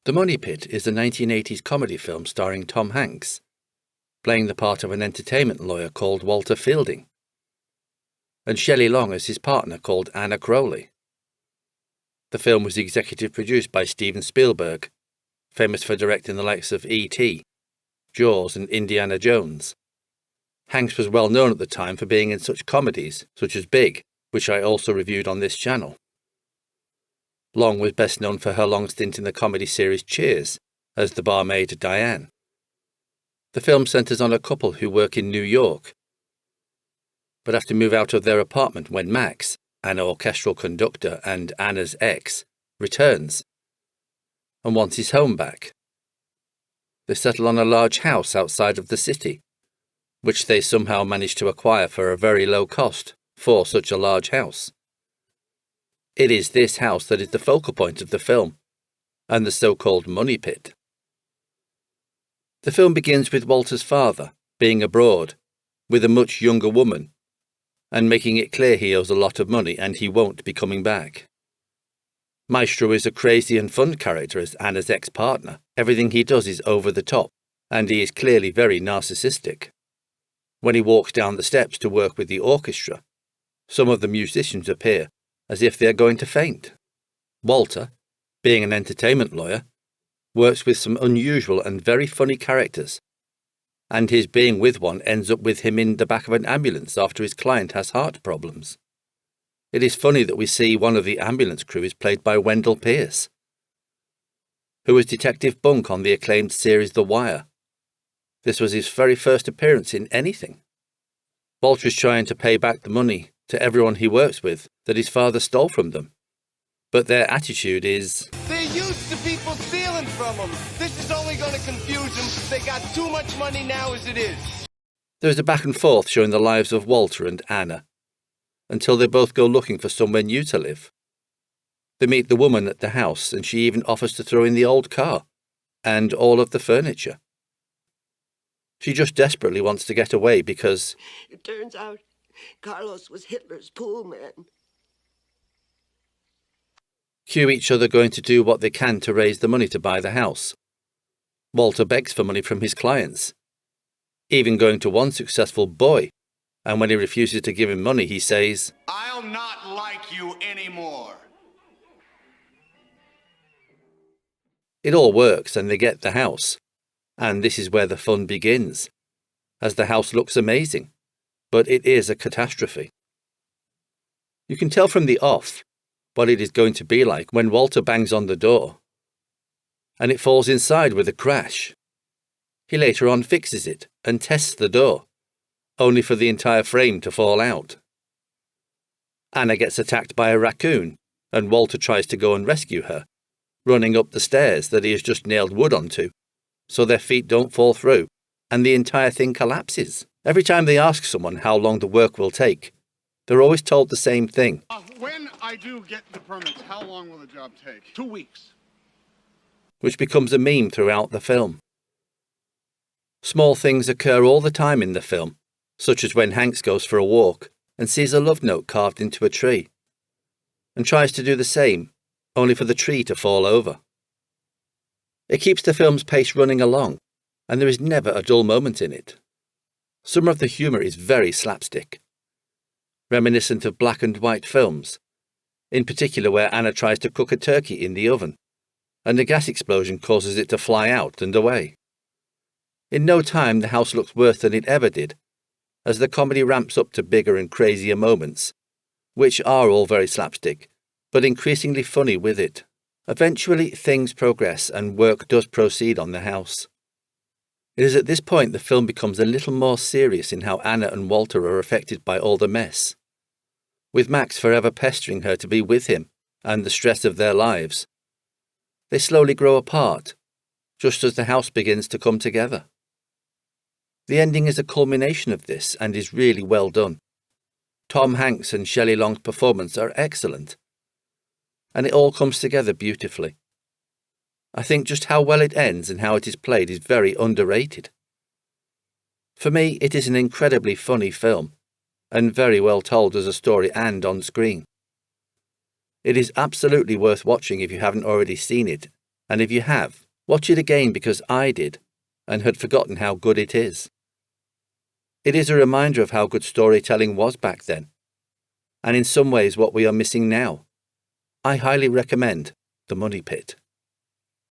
The Money Pit is a 1980s comedy film starring Tom Hanks, playing the part of an entertainment lawyer called Walter Fielding, and Shelley Long as his partner called Anna Crowley. The film was executive produced by Steven Spielberg, famous for directing the likes of E.T., Jaws and Indiana Jones. Hanks was well known at the time for being in such comedies such as Big, which I also reviewed on this channel. Long was best known for her long stint in the comedy series Cheers as the barmaid Diane. The film centres on a couple who work in New York, but have to move out of their apartment when Max, an orchestral conductor and Anna's ex, returns and wants his home back. They settle on a large house outside of the city, which they somehow manage to acquire for a very low cost for such a large house. It is this house that is the focal point of the film, and the so-called Money Pit. The film begins with Walter's father being abroad with a much younger woman, and making it clear he owes a lot of money and he won't be coming back. Maestro is a crazy and fun character as Anna's ex-partner. Everything he does is over the top, and he is clearly very narcissistic. When he walks down the steps to work with the orchestra, some of the musicians appear as if they are going to faint. Walter, being an entertainment lawyer, works with some unusual and very funny characters, and his being with one ends up with him in the back of an ambulance after his client has heart problems. It is funny that we see one of the ambulance crew is played by Wendell Pierce, who was Detective Bunk on the acclaimed series The Wire. This was his very first appearance in anything. Walter is trying to pay back the money to everyone he works with that his father stole from them, but their attitude is, "They're used to people stealing from them. This is only going to confuse them. They got too much money now as it is." There is a back and forth showing the lives of Walter and Anna, until they both go looking for somewhere new to live. They meet the woman at the house, and she even offers to throw in the old car and all of the furniture. She just desperately wants to get away because it turns out Carlos was Hitler's pool man. Cue each other going to do what they can to raise the money to buy the house. Walter begs for money from his clients, even going to one successful boy, and when he refuses to give him money, he says, "I'll not like you anymore." It all works and they get the house, and this is where the fun begins, as the house looks amazing, but it is a catastrophe. You can tell from the off what it is going to be like when Walter bangs on the door, and it falls inside with a crash. He later on fixes it and tests the door, only for the entire frame to fall out. Anna gets attacked by a raccoon, and Walter tries to go and rescue her, running up the stairs that he has just nailed wood onto, so their feet don't fall through, and the entire thing collapses. Every time they ask someone how long the work will take, they're always told the same thing. When I do get the permits, how long will the job take? 2 weeks. Which becomes a meme throughout the film. Small things occur all the time in the film, such as when Hanks goes for a walk and sees a love note carved into a tree, and tries to do the same, only for the tree to fall over. It keeps the film's pace running along, and there is never a dull moment in it. Some of the humour is very slapstick, reminiscent of black and white films, in particular where Anna tries to cook a turkey in the oven, and a gas explosion causes it to fly out and away. In no time the house looks worse than it ever did, as the comedy ramps up to bigger and crazier moments, which are all very slapstick, but increasingly funny with it. Eventually things progress and work does proceed on the house. It is at this point the film becomes a little more serious in how Anna and Walter are affected by all the mess, with Max forever pestering her to be with him and the stress of their lives. They slowly grow apart, just as the house begins to come together. The ending is a culmination of this and is really well done. Tom Hanks and Shelley Long's performance are excellent, and it all comes together beautifully. I think just how well it ends and how it is played is very underrated. For me, it is an incredibly funny film, and very well told as a story and on screen. It is absolutely worth watching if you haven't already seen it, And if you have, watch it again because I did, and had forgotten how good it is. It is a reminder of how good storytelling was back then, and in some ways what we are missing now. I highly recommend The Money Pit.